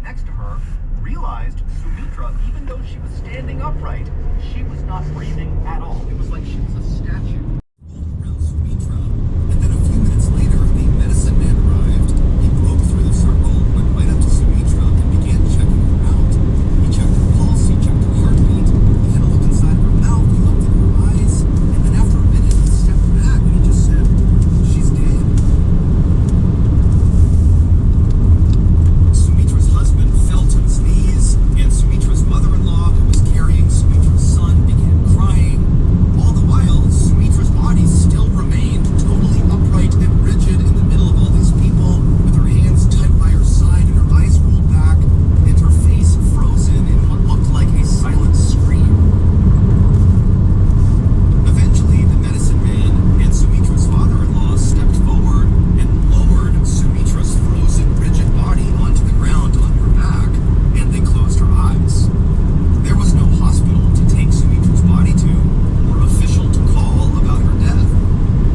next to her realized Sumitra, even though she was standing upright, she was not breathing at all. It was like she was a statue. Around Sumitra, and then a few minutes later, the medicine man arrived. He broke through the circle, went right up to Sumitra, and began checking her out. He checked her pulse, he checked her heartbeat, he had a look inside her mouth, he looked in her eyes, and then after a minute, he stepped back and he just said, "She's dead." Sumitra's husband fell to his knees, and Sumitra's mother-in-law, who was carrying Sumitra's son, began crying. All the while, Sumitra's body still remained totally upright and rigid in the middle of all these people, with her hands tight by her side and her eyes rolled back, and her face frozen in what looked like a silent scream. Eventually, the medicine man and Sumitra's father-in-law stepped forward and lowered Sumitra's frozen, rigid body onto the ground on her back, and they closed her eyes. There was no hospital to take Sumitra's body to, or official to call about her death.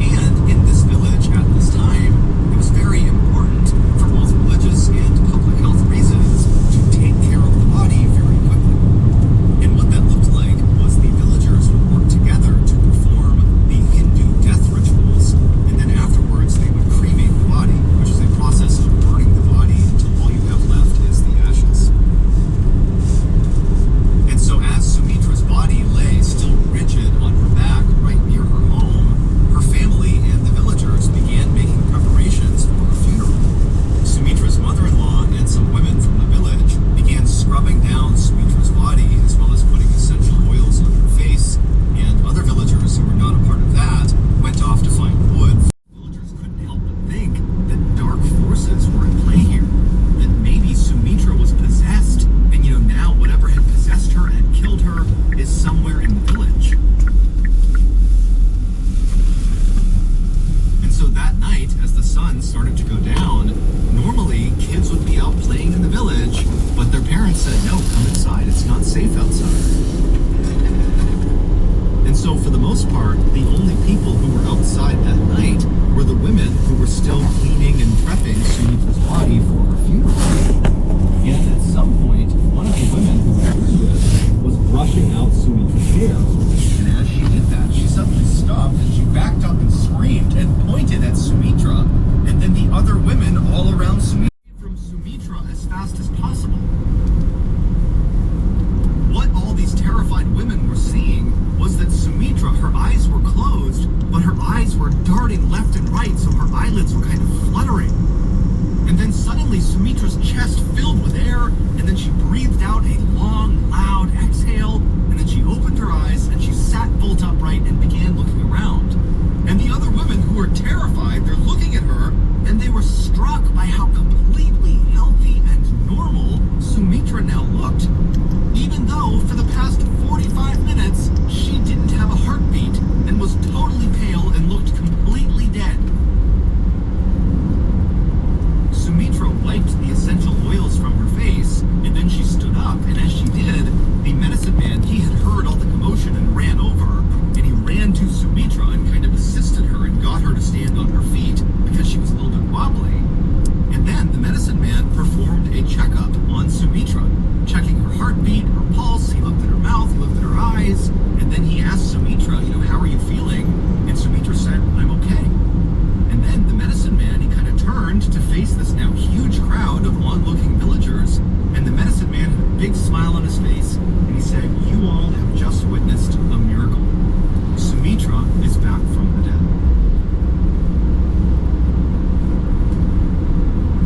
And in this village at this time, it was very important for both religious and public health reasons to take care of the body very quickly. And what that looked like was the villagers would work together to perform the Hindu death rituals, and then afterwards they would cremate the body, which is a process of burning the body until all you have left is the ashes. And so as Sumitra's body lay still rigid on her back right near her home, her family and the villagers began making preparations for her funeral. Sumitra's mother-in-law and some women from the village began scrubbing down Sumitra's body as well as putting essential oils on her face, and other villagers who were not a part of that went off to find wood. Villagers couldn't help but think that dark forces were at play here, that maybe Sumitra was possessed, and now whatever had possessed her and killed her is somewhere in the village. And so that night, as the sun started to go down, normally kids would be out playing in the village, but their parents said, "No, come inside, it's not safe outside." And so for the most part, the only people who were outside that night were the women who were still cleaning and prepping Sumitra's body for her funeral. And at some point, one of the women who was doing this was brushing out Sumitra's hair. And as she did that, she suddenly stopped and she backed up and screamed and pointed at Sumitra, and then the other women all around Sumitra from Sumitra as fast as possible. What all these terrified women were seeing was that Sumitra, her eyes were closed, but her eyes were darting left and right, so her eyelids were kind of fluttering. And then suddenly Sumitra's chest filled with air, and then she breathed out a long, loud exhale, and then she opened her eyes and she sat bolt upright and began looking around. And the other women who were terrified, they're looking at her, and they were struck by how completely healthy and normal Sumitra now looked. Even though for the past 45 minutes, she didn't have a heartbeat and was totally pale and looked completely dead. Sumitra wiped the essential oils from her face, and then she stood up, and as she did, the medicine man, he had heard all the commotion and ran over, and he ran to Sumitra and kind of assisted her and got her to stand on her feet because she was a little bit wobbly. And then the medicine man performed a checkup on Sumitra, checking her heartbeat, her pulse, he looked at her mouth, he looked at her eyes, and then he asked Sumitra, how are you feeling? And Sumitra said, "I'm okay." And then the medicine man, he kind of turned to face this now huge crowd of onlooking villagers, and the medicine man had a big smile on his face, and he said, "You all have just witnessed a miracle. Sumitra is back from the dead."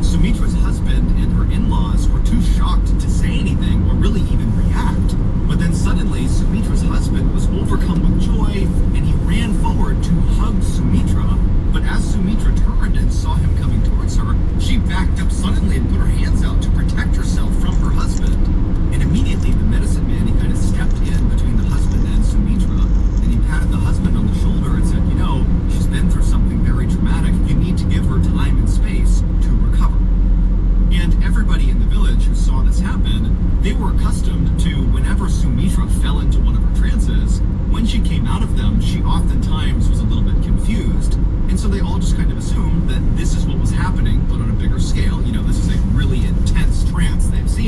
Sumitra's husband and her in-laws were too shocked to say anything or really even react. But then suddenly, Sumitra's husband was overcome with joy, and he ran forward to hug Sumitra. But as Sumitra turned and saw him coming towards her, she backed up suddenly and put her hands out to protect herself from her husband. And immediately, the medicine man, he kind of stepped in between the husband and Sumitra, and he patted the husband on the shoulder and said, she's been through something very traumatic. You need to give her time and space to recover. And everybody in the village who saw this happen, they were accustomed to whenever Sumitra fell into one of her trances, when she came out of them, she oftentimes was a little bit confused. And so they all just kind of assumed that this is what was happening, but on a bigger scale. This is a really intense trance they've seen.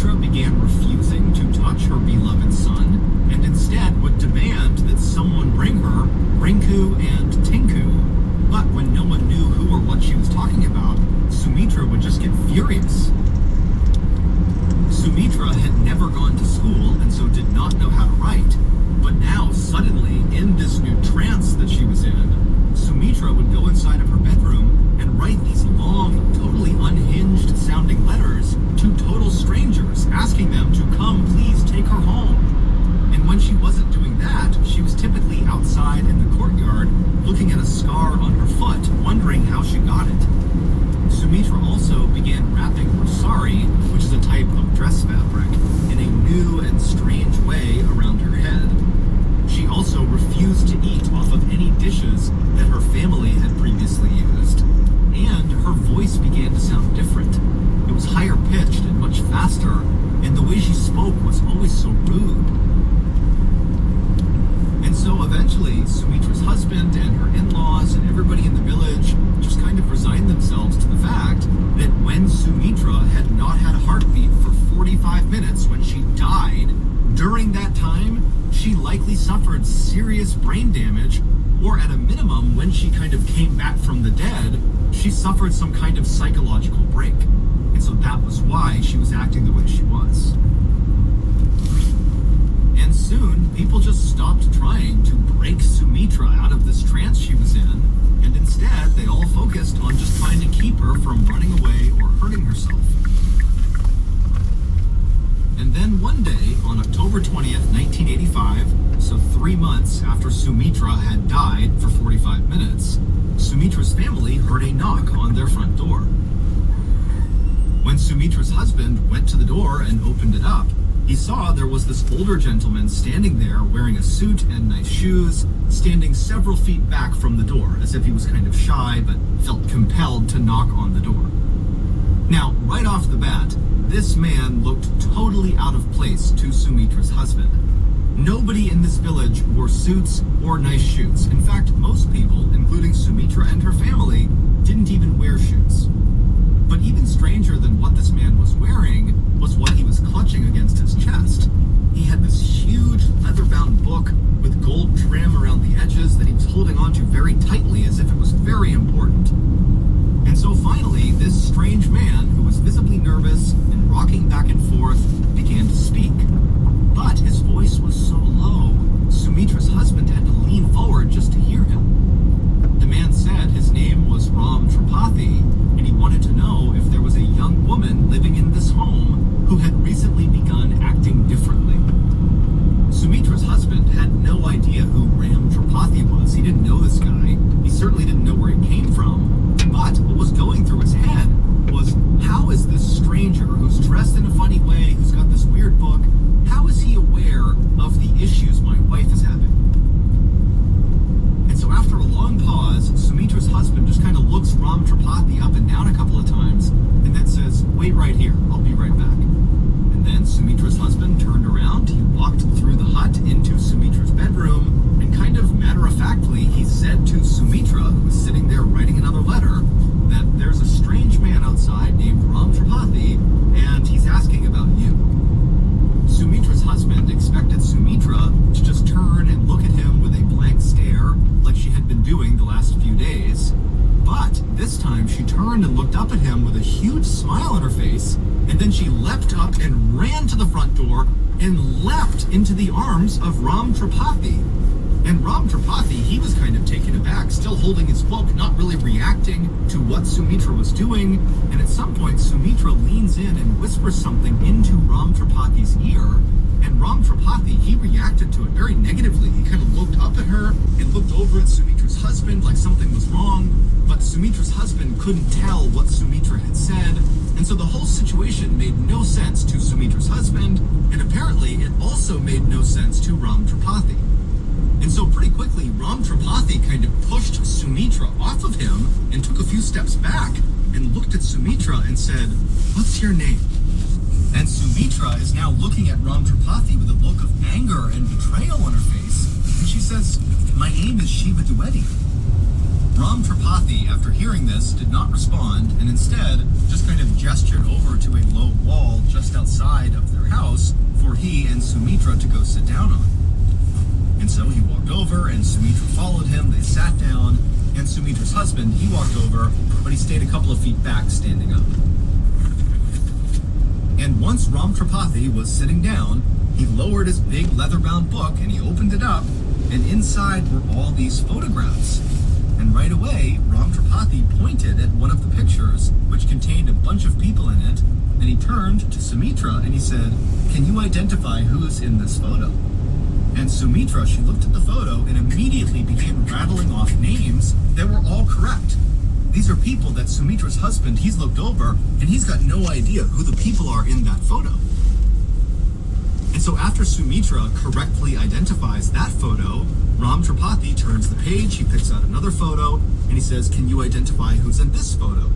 Sumitra began refusing to touch her beloved son, and instead would demand that someone bring her Rinku and Tinku. But when no one knew who or what she was talking about, Sumitra would just get furious. Sumitra had never gone to school and so did not know how to write. But now, suddenly, in this new trance that she was in, Sumitra would go inside of her bedroom and write these long, totally unhinged sounding letters to total strangers, asking them to come please take her home. And when she wasn't doing that, she was typically outside in the courtyard looking at a scar on her foot, wondering how she got it. Sumitra also began wrapping her sari, which is a type of dress fabric, in a new and strange way around her head. She also refused to eat off of any dishes that her family had previously used, and her voice began to sound different. It was higher pitched and much faster, and the way she spoke was always so rude. And so eventually, Sumitra's husband and her in-laws and everybody in the village just kind of resigned themselves to the fact that when Sumitra had not had a heartbeat for 45 minutes when she died, during that time, she likely suffered serious brain damage, or at a minimum, when she kind of came back from the dead, she suffered some kind of psychological break. And so that was why she was acting the way she was. And soon, people just stopped trying to break Sumitra out of this trance she was in, and instead, they all focused on just trying to keep her from running away or hurting herself. And then one day, on October 20th, 1985, so 3 months after Sumitra had died for 45 minutes, Sumitra's family heard a knock on their front door. When Sumitra's husband went to the door and opened it up, he saw there was this older gentleman standing there wearing a suit and nice shoes, standing several feet back from the door, as if he was kind of shy but felt compelled to knock on the door. Now, right off the bat, this man looked totally out of place to Sumitra's husband. Nobody in this village wore suits or nice shoes. In fact, most people, including Sumitra and her family, didn't even wear shoes. But even stranger than what this man was wearing was what he was clutching against his chest. He had this huge leather-bound book with gold trim around the edges that he was holding onto very tightly as if it was very important. And so finally, this strange man, who was visibly nervous and rocking back and forth, began to speak. But his voice was so low, Sumitra's husband had to lean forward just to hear him. The man said his name was Ram Tripathi, and he wanted to know if there was a young woman living in this home who had recently begun acting differently. Sumitra's husband had no idea who Ram Tripathi was. He didn't know this guy. He certainly didn't know where he came from. But what was going through his head was, how is this stranger who's dressed in a funny way, who's got this weird book, how is he aware of the issues my wife is having? And so after a long pause, Sumitra's husband just kind of looks Ram Tripathi up and down a couple of times, and then says, "Wait right here, I'll be right back." And then Sumitra's husband turned around, he walked through the hut into Sumitra's bedroom, and kind of matter-of-factly, he said to Sumitra, who was sitting there writing another letter, that there's a strange man outside named Ram Tripathi, and he's asking about you. Sumitra's husband expected Sumitra to just turn and look at him with a blank stare, like she had been doing the last few days. But this time she turned and looked up at him with a huge smile on her face, and then she leapt up and ran to the front door and leapt into the arms of Ram Tripathi. And Ram Tripathi, he was kind of taken aback, still holding his book, not really reacting to what Sumitra was doing. And at some point, Sumitra leans in and whispers something into Ram Tripathi's ear. And Ram Tripathi, he reacted to it very negatively. He kind of looked up at her and looked over at Sumitra's husband like something was wrong. But Sumitra's husband couldn't tell what Sumitra had said. And so the whole situation made no sense to Sumitra's husband. And apparently, it also made no sense to Ram Tripathi. And so pretty quickly, Ram Tripathi kind of pushed Sumitra off of him and took a few steps back and looked at Sumitra and said, "What's your name?" And Sumitra is now looking at Ram Tripathi with a look of anger and betrayal on her face. And she says, "My name is Shiva Dwivedi." Ram Tripathi, after hearing this, did not respond and instead just kind of gestured over to a low wall just outside of their house for he and Sumitra to go sit down on. And so he walked over and Sumitra followed him, they sat down, and Sumitra's husband, he walked over, but he stayed a couple of feet back standing up. And once Ram Tripathi was sitting down, he lowered his big leather-bound book and he opened it up, and inside were all these photographs. And right away, Ram Tripathi pointed at one of the pictures, which contained a bunch of people in it, and he turned to Sumitra and he said, "Can you identify who's in this photo?" And Sumitra, she looked at the photo and immediately began rattling off names that were all correct. These are people that Sumitra's husband, he's looked over, and he's got no idea who the people are in that photo. And so after Sumitra correctly identifies that photo, Ram Tripathi turns the page, he picks out another photo, and he says, "Can you identify who's in this photo?"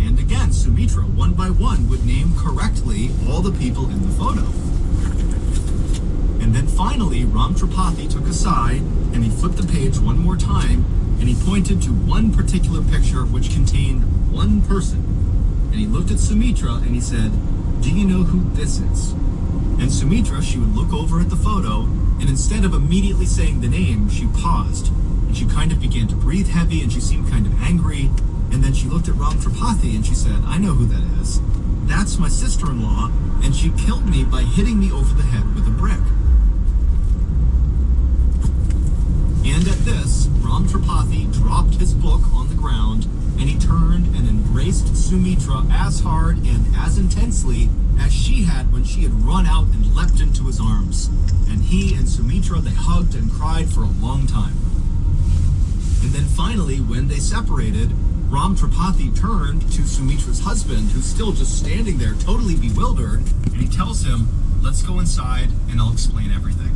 And again, Sumitra, one by one, would name correctly all the people in the photo. And then finally, Ram Tripathi took a side, and he flipped the page one more time, and he pointed to one particular picture which contained one person. And he looked at Sumitra, and he said, "Do you know who this is?" And Sumitra, she would look over at the photo, and instead of immediately saying the name, she paused, and she kind of began to breathe heavy, and she seemed kind of angry, and then she looked at Ram Tripathi, and she said, "I know who that is. That's my sister-in-law, and she killed me by hitting me over the head with a brick." And at this, Ram Tripathi dropped his book on the ground, and he turned and embraced Sumitra as hard and as intensely as she had when she had run out and leapt into his arms. And he and Sumitra, they hugged and cried for a long time. And then finally, when they separated, Ram Tripathi turned to Sumitra's husband, who's still just standing there totally bewildered, and he tells him, "Let's go inside and I'll explain everything."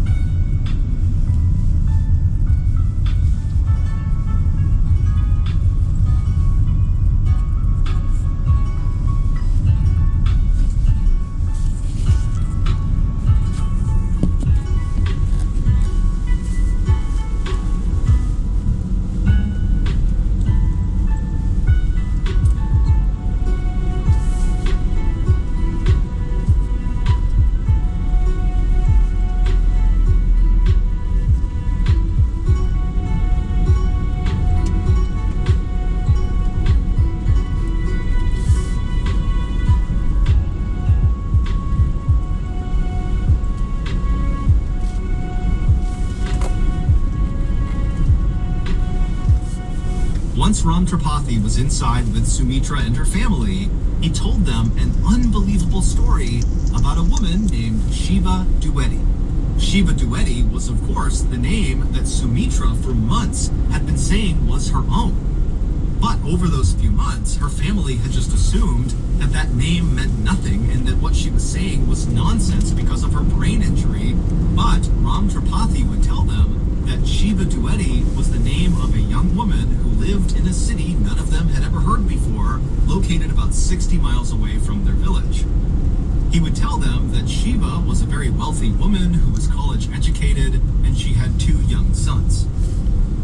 Once Ram Tripathi was inside with Sumitra and her family, he told them an unbelievable story about a woman named Shiva Dwivedi. Shiva Dwivedi was, of course, the name that Sumitra for months had been saying was her own. But over those few months, her family had just assumed that that name meant nothing and that what she was saying was nonsense because of her brain injury. But Ram Tripathi would tell them that Shiva Dwivedi was the name of a young woman who lived in a city none of them had ever heard before, located about 60 miles away from their village. He would tell them that Shiva was a very wealthy woman who was college educated, and she had 2 young sons.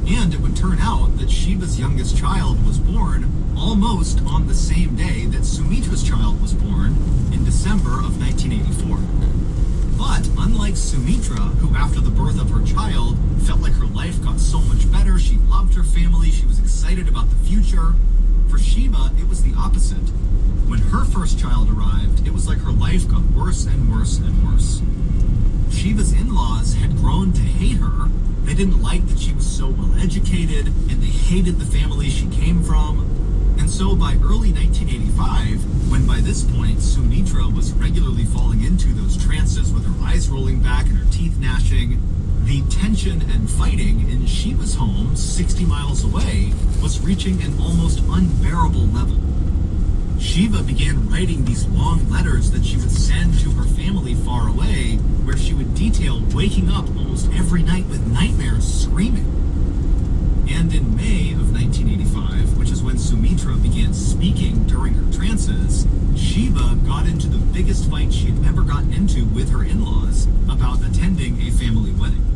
And it would turn out that Shiva's youngest child was born almost on the same day that Sumitra's child was born, in December of 1984. But unlike Sumitra, who after the birth of her child felt like her life got so much better, she loved her family, she was excited about the future, for Shiva, it was the opposite. When her first child arrived, it was like her life got worse and worse and worse. Shiva's in-laws had grown to hate her. They didn't like that she was so well educated, and they hated the family she came from. And so by early 1985, when by this point Sumitra was regularly falling into those trances with her eyes rolling back and her teeth gnashing, the tension and fighting in Shiva's home, 60 miles away, was reaching an almost unbearable level. Shiva began writing these long letters that she would send to her family far away, where she would detail waking up almost every night with nightmares, screaming. And in May of 1985, which is when Sumitra began speaking during her trances, Shiva got into the biggest fight she had ever gotten into with her in-laws about attending a family wedding.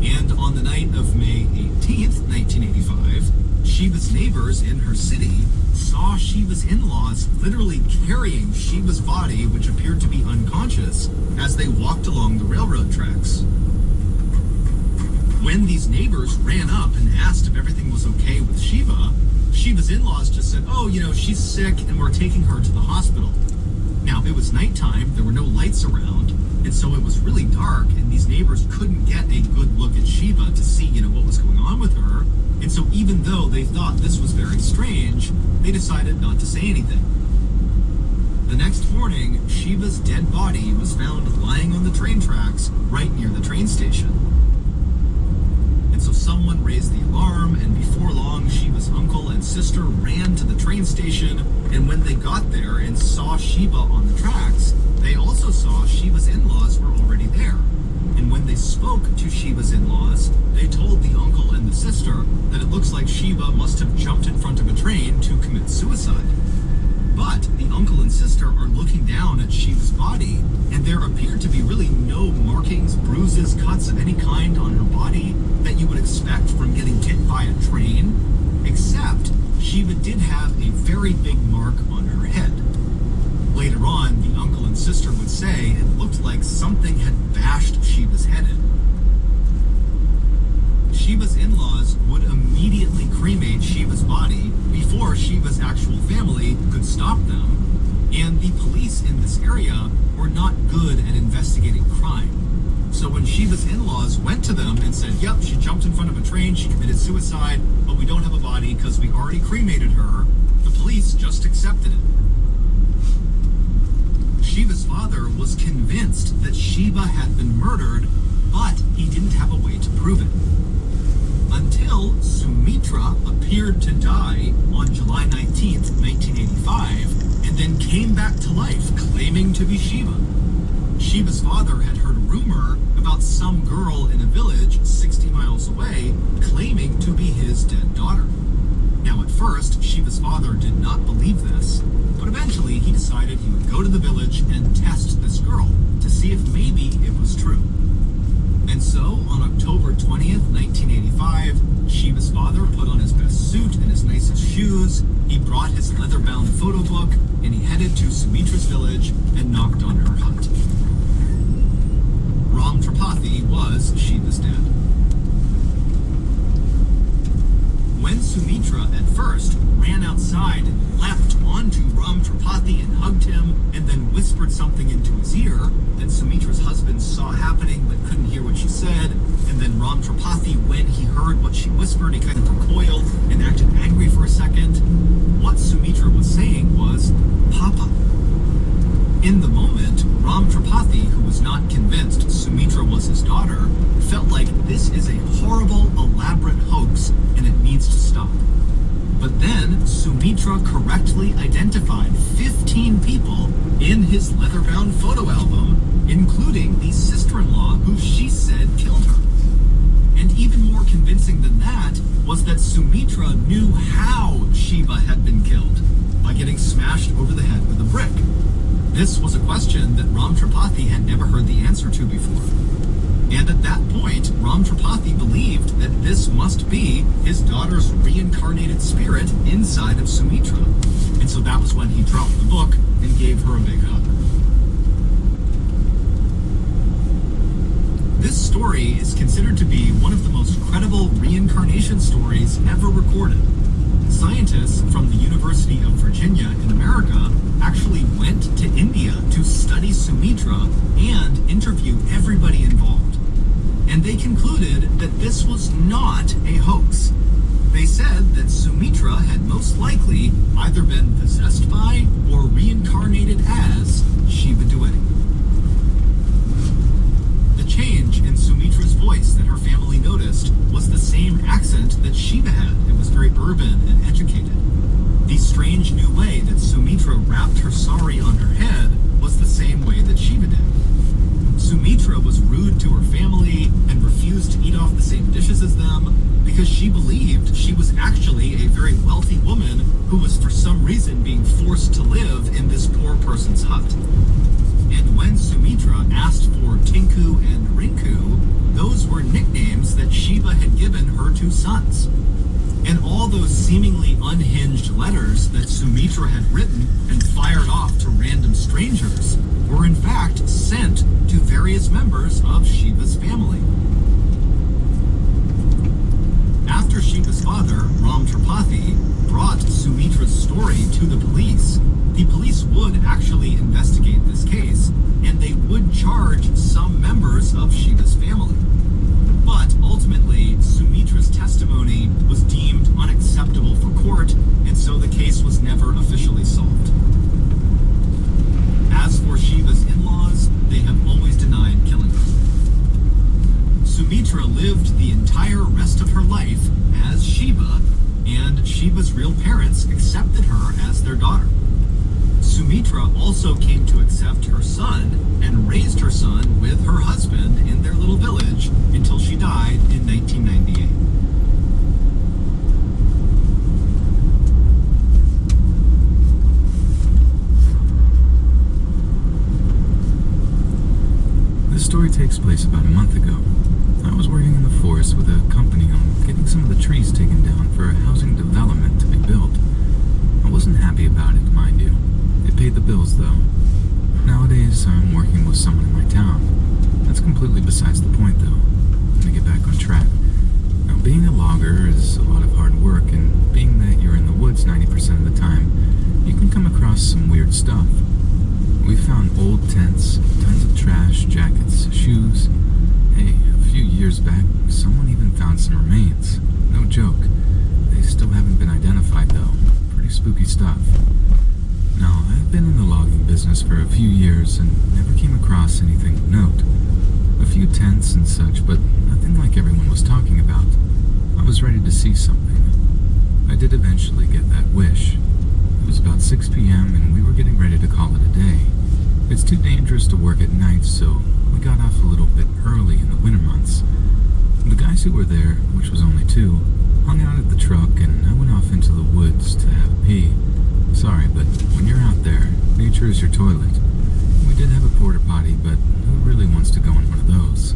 And on the night of May 18th, 1985, Shiva's neighbors in her city saw Shiva's in-laws literally carrying Shiva's body, which appeared to be unconscious, as they walked along the railroad tracks. When these neighbors ran up and asked if everything was okay with Shiva, Shiva's in-laws just said, oh, she's sick and we're taking her to the hospital. Now, it was nighttime, there were no lights around, and so it was really dark, and these neighbors couldn't get a good look at Shiva to see, what was going on with her. And so even though they thought this was very strange, they decided not to say anything. The next morning, Shiva's dead body was found lying on the train tracks right near the train station. And so someone raised the alarm, and before long, Shiva's uncle and sister ran to the train station, and when they got there and saw Shiva on the tracks, they also saw Shiva's in-laws were already there. And when they spoke to Shiva's in-laws, they told the uncle and the sister that it looks like Shiva must have jumped in front of a train to commit suicide. But the uncle and sister are looking down at Shiva's body, and there appeared to be really no markings, bruises, cuts of any kind on her body that you would expect from getting hit by a train, except Shiva did have a very big mark on her head. Later on, the uncle and sister would say it looked like something had bashed Shiva's head in. Shiva's in-laws would immediately cremate Shiva's body before Shiva's actual family could stop them, and the police in this area were not good at investigating crime. So when Shiva's in-laws went to them and said, yep, she jumped in front of a train, she committed suicide, but we don't have a body because we already cremated her, the police just accepted it. Shiva's father was convinced that Shiva had been murdered, but he didn't have a way to prove it. Until Sumitra appeared to die on July 19th, 1985, and then came back to life, claiming to be Shiva. Shiva's father had heard a rumor about some girl in a village 60 miles away claiming to be his dead daughter. Now, at first, Shiva's father did not believe this, but eventually he decided he would go to the village and test this girl to see if maybe it was true. And so, on October 20th, 1985, Shiva's father put on his best suit and his nicest shoes, he brought his leather-bound photo book, and he headed to Sumitra's village and knocked on her hut. Ram Tripathi was Shiva's dad. When Sumitra at first ran outside and leapt onto Ram Tripathi and hugged him, and then whispered something into his ear that Sumitra's husband saw happening but couldn't hear what she said, and then Ram Tripathi, when he heard what she whispered, he kind of recoiled and acted angry for a second. What Sumitra was saying was, Papa. In the moment, Ram Tripathi, who was not convinced Sumitra was his daughter, felt like this is a horrible, elaborate hoax and it needs to stop. But then Sumitra correctly identified 15 people in his leather-bound photo album, including the sister-in-law who she said killed her. And even more convincing than that was that Sumitra knew how Shiva had been killed, by getting smashed over the head with a brick. This was a question that Ram Tripathi had never heard the answer to before. And at that point, Ram Tripathi believed that this must be his daughter's reincarnated spirit inside of Sumitra. And so that was when he dropped the book and gave her a big hug. This story is considered to be one of the most credible reincarnation stories ever recorded. Scientists from the University of Virginia in America actually went to India to study Sumitra and interview everybody involved. And they concluded that this was not a hoax. They said that Sumitra had most likely either been possessed by or reincarnated as Shiva Dwivedi. The change in Sumitra's voice that her family noticed was the same accent that Shiva had. It was very urban and educated. The strange new way that Sumitra wrapped her sari on her head was the same way that Shiva did. Sumitra was rude to her family and refused to eat off the same dishes as them because she believed she was actually a very wealthy woman who was for some reason being forced to live in this poor person's hut. And when Sumitra asked for Tinku and Rinku, those were nicknames that Shiva had her two sons. And all those seemingly unhinged letters that Sumitra had written and fired off to random strangers were in fact sent to various members of Shiva's family. After Shiva's father, Ram Tripathi, brought Sumitra's story to the police would actually investigate this case, and they would charge some members of Shiva's family. But ultimately, Sumitra's testimony was deemed unacceptable for court, and so the case was never officially solved. As for Shiva's in-laws, they have always denied killing her. Sumitra lived the entire rest of her life as Shiva, and Shiva's real parents accepted her as their daughter. Sumitra also came to accept her son and raised her son with her husband in their little village until she died in 1998. This story takes place about a month ago. I was working in the forest with a company on getting some of the trees taken down for a housing development to be built. I wasn't happy about it, mind you. It paid the bills, though. Nowadays, I'm working with someone in my town. That's completely besides the point, though. Let me get back on track. Now, being a logger is a lot of hard work, and being that you're in the woods 90% of the time, you can come across some weird stuff. We found old tents, tons of trash, jackets, shoes. Hey, a few years back, someone even found some remains. No joke. They still haven't been identified, though. Pretty spooky stuff. Now, I've been in the logging business for a few years and never came across anything of note. A few tents and such, but nothing like everyone was talking about. I was ready to see something. I did eventually get that wish. It was about 6 p.m. and we were getting ready to call it a day. It's too dangerous to work at night, so we got off a little bit early in the winter months. The guys who were there, which was only two, hung out at the truck, and I went off into the woods to have a pee. Sorry, but when you're out there, nature is your toilet. We did have a porta potty, but who really wants to go in one of those?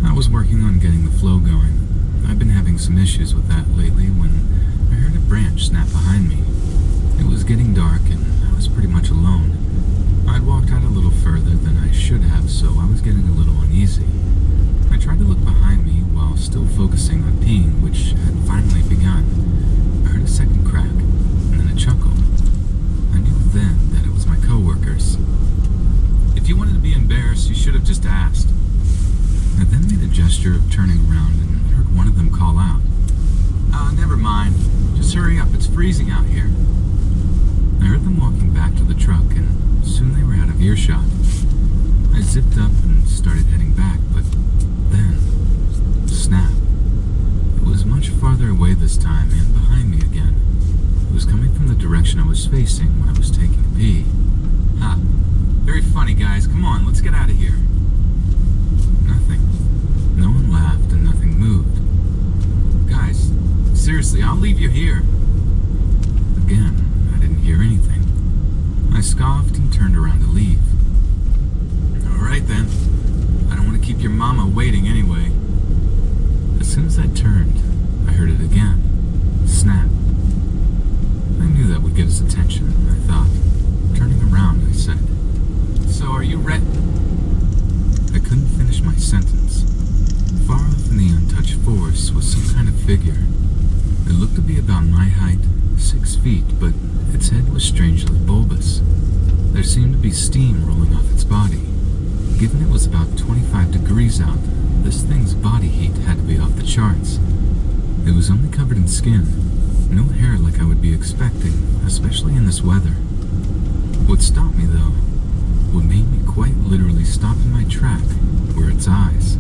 I was working on getting the flow going. I've been having some issues with that lately when I heard a branch snap behind me. It was getting dark, and I was pretty much alone. I'd walked out a little further than I should have, so I was getting a little uneasy. I tried to look behind me while still focusing on peeing, which had finally begun. I heard a second crack, and then a chuckle. I knew then that it was my coworkers. If you wanted to be embarrassed, you should have just asked. I then made a gesture of turning around and heard one of them call out. Never mind. Just hurry up, it's freezing out here. I heard them walking back to the truck, and soon they were out of earshot. I zipped up and started heading back, but then, snap. It was much farther away this time and behind me again. It was coming from the direction I was facing when I was taking a pee. Ha! Very funny, guys. Come on, let's get out of here. Nothing. No one laughed and nothing moved. Guys, seriously, I'll leave you here. Again, I didn't hear anything. I scoffed and turned around to leave. Alright then. I don't want to keep your mama waiting anyway. As soon as I turned, I heard it again. Snap. I knew that would get his attention, I thought. Turning around, I said, "So are you ready?" I couldn't finish my sentence. Far off in the untouched forest was some kind of figure. It looked to be about my height, 6 feet, but its head was strangely bulbous. There seemed to be steam rolling off its body. Given it was about 25 degrees out, this thing's body heat had to be off the charts. It was only covered in skin, no hair like I would be expecting, especially in this weather. What stopped me, though, what made me quite literally stop in my track, were its eyes.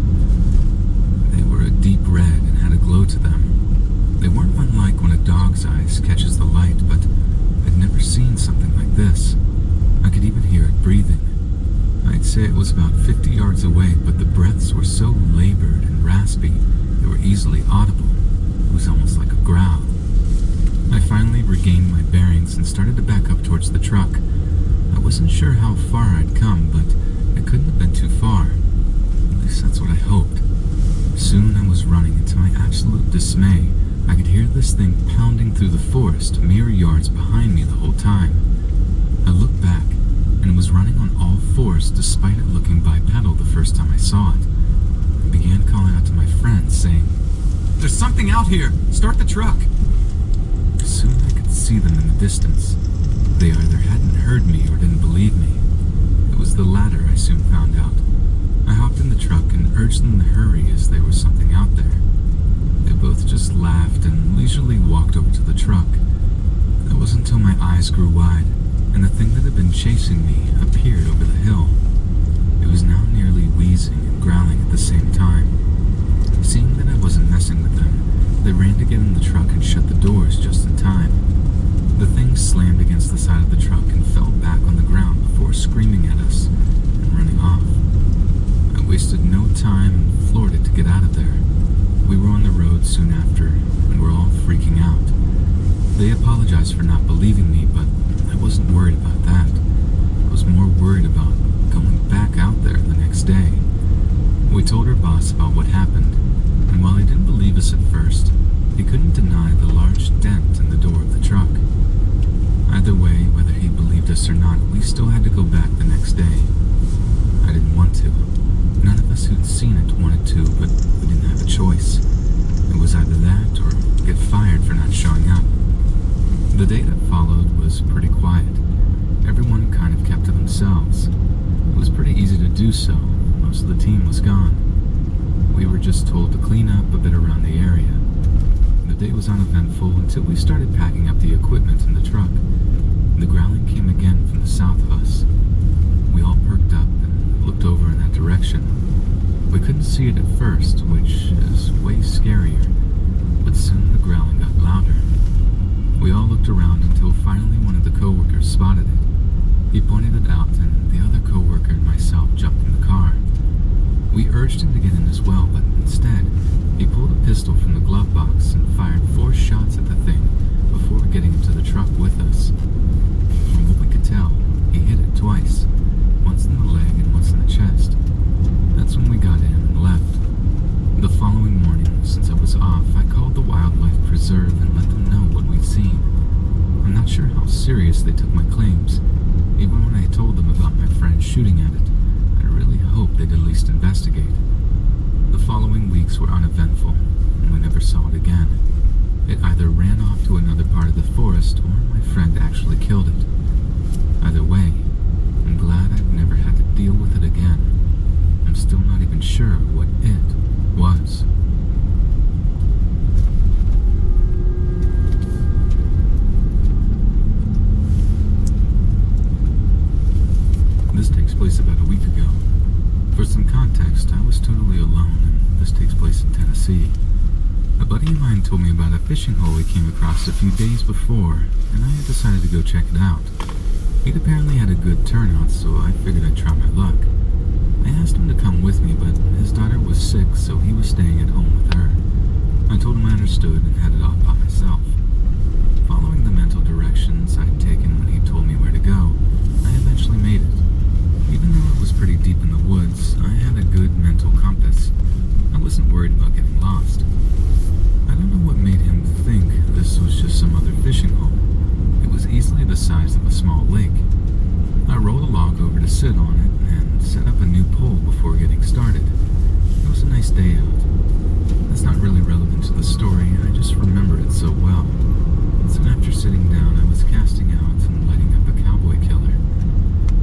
They were a deep red and had a glow to them. They weren't unlike when a dog's eyes catches the light, but I'd never seen something like this. I could even hear it breathing. I'd say it was about 50 yards away, but the breaths were so labored and raspy, they were easily audible. It was almost like a growl. I finally regained my bearings and started to back up towards the truck. I wasn't sure how far I'd come, but it couldn't have been too far. At least that's what I hoped. Soon I was running into my absolute dismay, I could hear this thing pounding through the forest mere yards behind me the whole time. I looked back, and it was running on all fours despite it looking bipedal the first time I saw it. I began calling out to my friends, saying, "There's something out here! Start the truck!" Soon I could see them in the distance. They either hadn't heard me or didn't believe me. It was the latter, I soon found out. I hopped in the truck and urged them to hurry as there was something out there. They both just laughed and leisurely walked over to the truck. It wasn't until my eyes grew wide and the thing that had been chasing me appeared over the hill. It was now nearly wheezing and growling at the same time. Seeing that I wasn't messing with them, they ran to get in the truck and shut the doors just in time. The thing slammed against the side of the truck and fell back on the ground before screaming at us and running off. I wasted no time and floored it to get out of there. We were on the road soon after and were all freaking out. They apologized for not believing me, but I wasn't worried about that. I was more worried about going back out there the next day. We told our boss about what happened, and while he didn't believe us at first, he couldn't deny the large dent in the door of the truck. Either way, whether he believed us or not, we still had to go back the next day. I didn't want to. None of us who'd seen it wanted to, but we didn't have a choice. It was either that or get fired for not showing up. The day that followed was pretty quiet. Everyone kind of kept to themselves. It was pretty easy to do so. Most of the team was gone. We were just told to clean up a bit around the area. The day was uneventful until we started packing up the equipment in the truck. The growling came again from the south of us. We all perked up and looked over in that direction. We couldn't see it at first, which is way scarier, but soon the growling got louder. We all looked around until finally one of the coworkers spotted it. He pointed it out, and the other coworker and myself jumped in the car. We urged him to get in as well, but instead, he pulled a pistol from the glove box and fired 4 shots at the thing before getting into the truck with us. From what we could tell, he hit it twice, once in the leg and once in the chest. That's when we got in and left. The following morning, since I was off, I called the wildlife preserve and let them know what we'd seen. I'm not sure how serious they took my claims. Even when I told them about my friend shooting at it, I really hoped they'd at least investigate. The following weeks were uneventful, and we never saw it again. It either ran off to another part of the forest, or my friend actually killed it. Either way, I'm glad I've never had to deal with it again. I'm still not even sure what it was. This takes place about a week ago. For some context, I was totally alone, and this takes place in Tennessee. A buddy of mine told me about a fishing hole he came across a few days before, and I had decided to go check it out. He'd apparently had a good turnout, so I figured I'd try my luck. I asked him to come with me, but his daughter was sick, so he was staying at home with her. I told him I understood and headed off by myself. Following the mental directions I'd taken when he told me where to go, I eventually made it. Even though it was pretty deep in the woods, I had a good mental compass. I wasn't worried about getting lost. I don't know what made him think this was just some other fishing hole. It was easily the size of a small lake. I rolled a log over to sit on it and set up a new pole before getting started. It was a nice day out. That's not really relevant to the story, I just remember it so well. Soon after sitting down, I was casting out and lighting up a cowboy killer.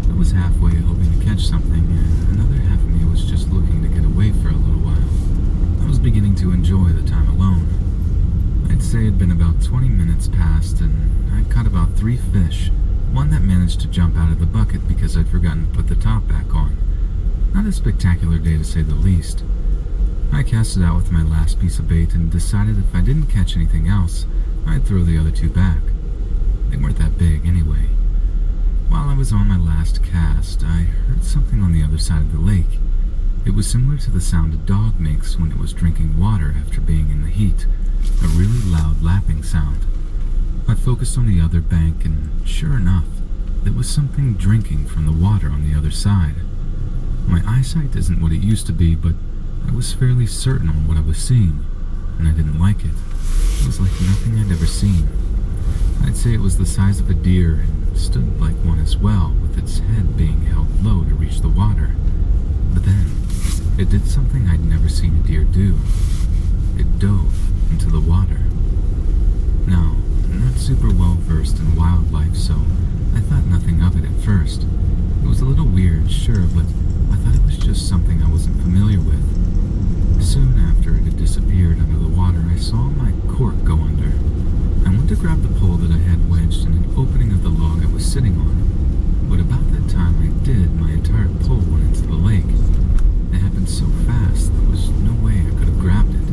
I was halfway hoping to catch something, and another half of me was just looking to get away for a little while. I was beginning to enjoy the time alone. I'd say it'd been about 20 minutes past, and I'd caught about 3 fish. One that managed to jump out of the bucket because I'd forgotten to put the top back on. Not a spectacular day to say the least. I cast it out with my last piece of bait and decided if I didn't catch anything else, I'd throw the other 2 back. They weren't that big anyway. While I was on my last cast, I heard something on the other side of the lake. It was similar to the sound a dog makes when it was drinking water after being in the heat, a really loud lapping sound. I focused on the other bank, and sure enough, there was something drinking from the water on the other side. My eyesight isn't what it used to be, but I was fairly certain on what I was seeing. and I didn't like it. It was like nothing I'd ever seen. I'd say it was the size of a deer and stood like one as well, with its head being held low to reach the water. But then, it did something I'd never seen a deer do. It dove into the water. Now, I'm not super well versed in wildlife, so I thought nothing of it at first. It was a little weird, sure, but I thought it was just something I wasn't familiar with. Soon after it had disappeared under the water, I saw my cork go under. I went to grab the pole that I had wedged in an opening of the log I was sitting on, but about that time I did, my entire pole went into the lake. It happened so fast, there was no way I could have grabbed it.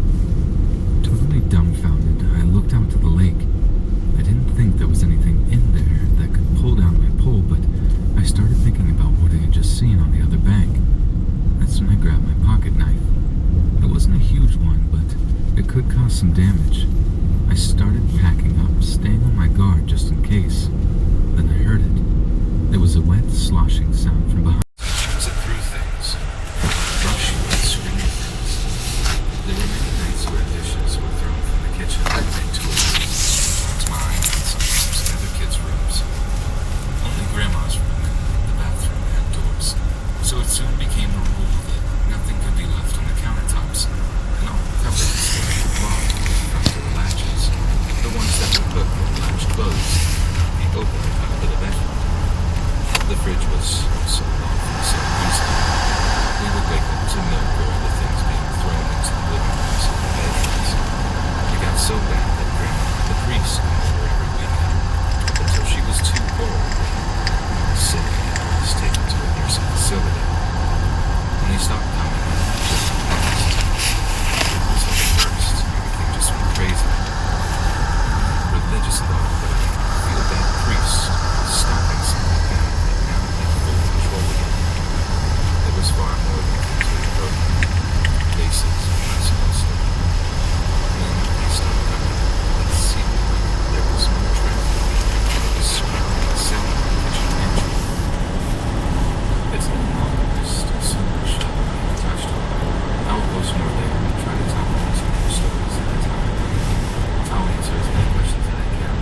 Totally dumbfounded, I looked out to the lake. I didn't think there was anything in there that could pull down my pole, but I started thinking about what I had just seen on the other bank. That's when I grabbed my pocket knife. It wasn't a huge one, but it could cause some damage. I started packing up, staying on my guard just in case. Then I heard it. There was a wet, sloshing sound from behind. Was it through things? Rushing and screaming things. There were many nights where dishes were thrown from the kitchen into mine and sometimes in other kids' rooms. Only Grandma's room and the bathroom had doors, so it soon became a rule that nothing could be left on the countertops, and all the cupboards were locked from the latches. The ones that were put with the latch closed, the open out of the bedroom. The fridge was so locked for the same reason. We would wake up to milk or other things being thrown into the living rooms and the bedrooms. It got so bad that Grandma and the priest came over every weekend, until she was too old and sick and was taken to a nursing facility. When they stopped coming, it just passed. It was like a burst. Everything just went crazy. Religious thought that I feel that priest was stopping something bad that now had full control again. It was far more than complete broken. Faces were not supposed to. When they stopped coming, let's see, there was more traffic. It was screaming and selling in the kitchen pantry. It's no longer, there's still so much stuff I haven't touched on. I'll post more later and try to tell more stories at a time. I'll answer as many questions as I can.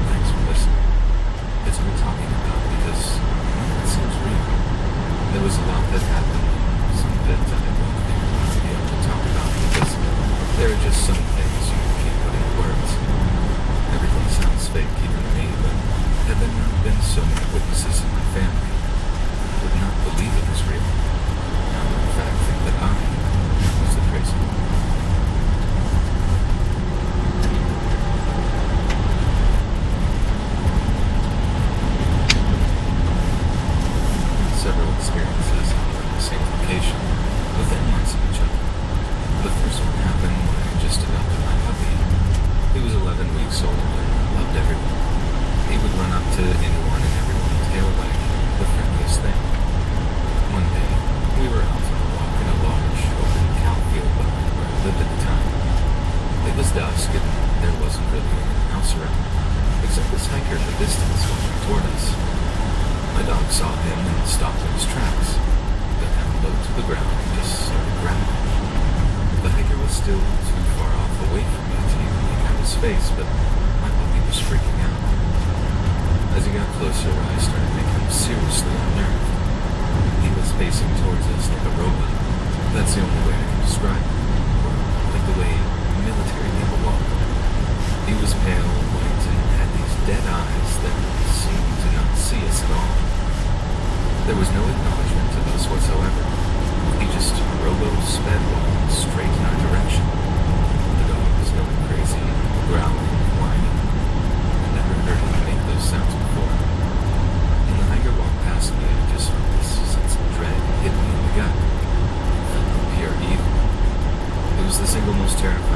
Thanks for listening. It's worth talking about because it seems real. There was a lot that happened, some that I won't be able to talk about because there are just some things you can't put into words. Everything sounds fake even to me, but had there not been so many witnesses in my family, I would not believe it was real. I would in fact think that I was the crazy one. Several experiences in the same location, within months of each other. The first one happened when I just adopted my puppy. He was 11 weeks old and loved everyone. He would run up to anyone and everyone and tail wag, the friendliest thing. One day, we were out on a walk in a large, open cow field behind where I lived at the time. It was dusk and there wasn't really anyone else around, except this hiker in the distance walking toward us. My dog saw him and stopped in his tracks, then held low to the ground and just started growling. The hiker was still too far off away from me to even make out his face, but my puppy was freaking out. As he got closer, I started making him seriously unnerved. He was pacing towards us like a robot. That's the only way I can describe him, or like the way military people walk. He was pale, white, and had these dead eyes that seemed to not see us at all. There was no acknowledgement of us whatsoever. He just robo-sped walking straight in our direction. The dog was going crazy, growling and whining. I never heard him make those sounds before. When the hiker walked past me, I just felt this sense of dread hit me in the gut. It felt like pure evil. It was the single most terrifying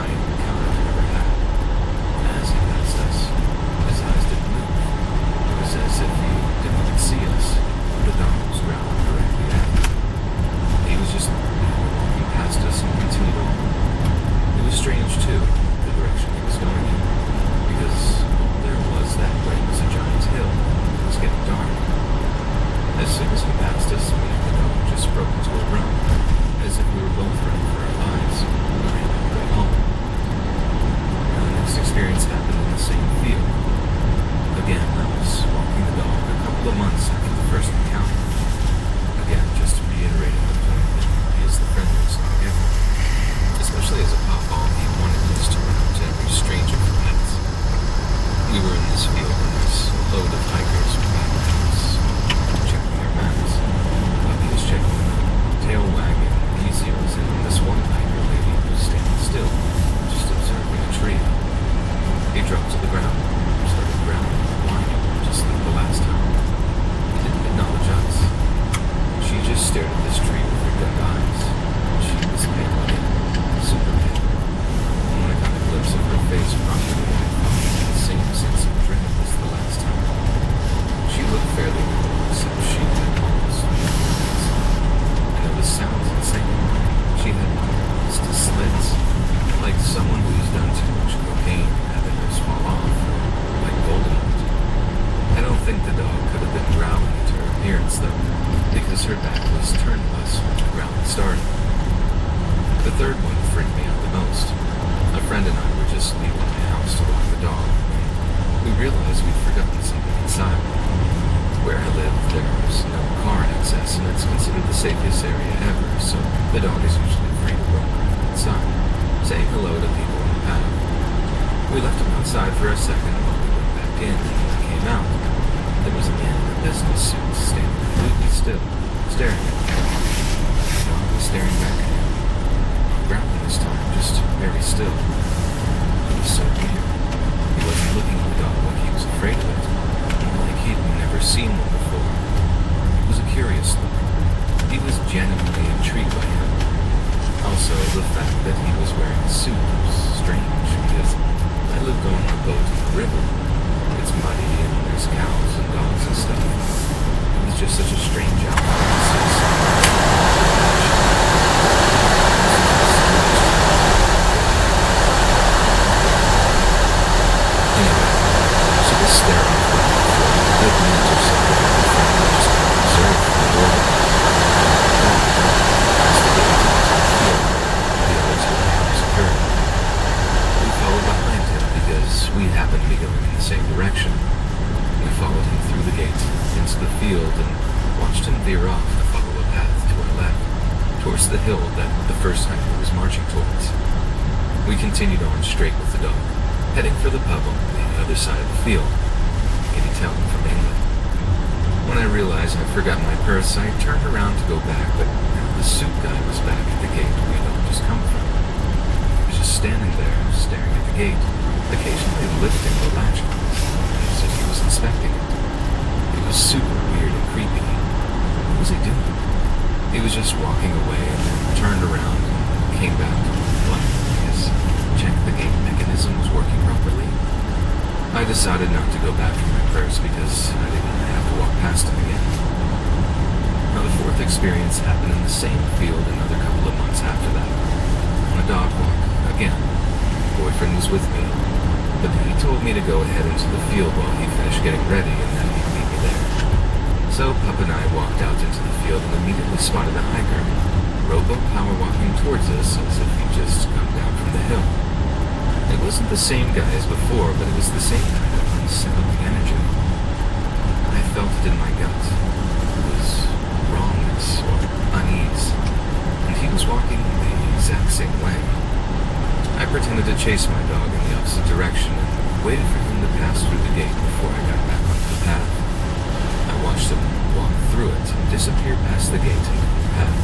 the ground, started growling, whining, just like the last time. He didn't acknowledge us. She just stared at this tree with her dead eyes. She was pale again, super pale. And when I got a glimpse of her face properly, I felt the same sense of dread as the last time. She looked fairly normal, except she had almost no eyes. And it was sounds insane. She had to slits, like someone who's done too much cocaine and had their nose fall off, like Voldemort. I don't think the dog could have been growling at her appearance, though, because her back was turned to us when the growling started. The third one freaked me out the most. A friend and I were just leaving my house to walk the dog, and we realized we'd forgotten something inside. Where I live, there's no car access, and it's considered the safest area ever, so the dog is usually free to roam around inside, saying hello to people on the path. We left him outside for a second while we went back in, and when we came out, there was a man in a business suit standing completely still, staring at me. The dog was staring back at him, not growling this time, just very still. It was so weird. He wasn't looking at the dog like he was afraid of it, more like he'd never seen one before. It was a curious look. He was genuinely intrigued by him. Also, the fact that he was wearing a suit was strange, because I live going on a boat in the river. It's muddy and there's cows and dogs and stuff. It was just such a strange outfit. Anyway, she was staring at me for a good minute or so before I just observed the door. Past the gate into the field, the others where the house occurred. We followed behind him because we happened to be going in the same direction. We followed him through the gate, into the field, and watched him veer off to follow a path to our left, towards the hill that the first hiker was marching towards. We continued on straight with the dog, heading for the pub on the other side of the field. Can you tell him from England? When I realized I'd forgotten my purse, I turned around to go back, but the suit guy was back at the gate we had just come from. He was just standing there, staring at the gate, occasionally lifting the latch on it, as if he was inspecting it. It was super weird and creepy. What was he doing? He was just walking away and then turned around and came back to life, I guess. Checked the gate mechanism was working properly. I decided not to go back for my purse because I didn't have to walk past him again. Now the fourth experience happened in the same field another couple of months after that. On a dog walk, again. My boyfriend was with me, but he told me to go ahead into the field while he finished getting ready and then he'd meet me there. So Pup and I walked out into the field and immediately spotted a hiker, robo-power walking towards us as if he'd just come down from the hill. It wasn't the same guy as before, but it was the same kind of unsettling energy. I felt it in my gut. It was wrongness or unease, and he was walking the exact same way. I pretended to chase my dog in the opposite direction and waited for him to pass through the gate before I got back onto the path. I watched him walk through it and disappear past the gate into the path.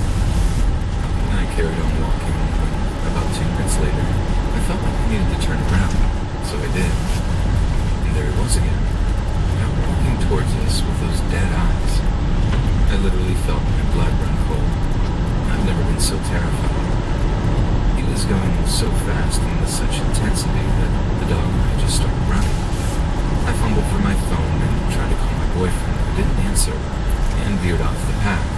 I carried on walking, and about 2 minutes later, I felt like I needed to turn around, so I did. And there he was again, now walking towards us with those dead eyes. I literally felt my blood run cold. I've never been so terrified. He was going so fast and with such intensity that the dog and I just started running. I fumbled for my phone and tried to call my boyfriend, who didn't answer, and veered off the path,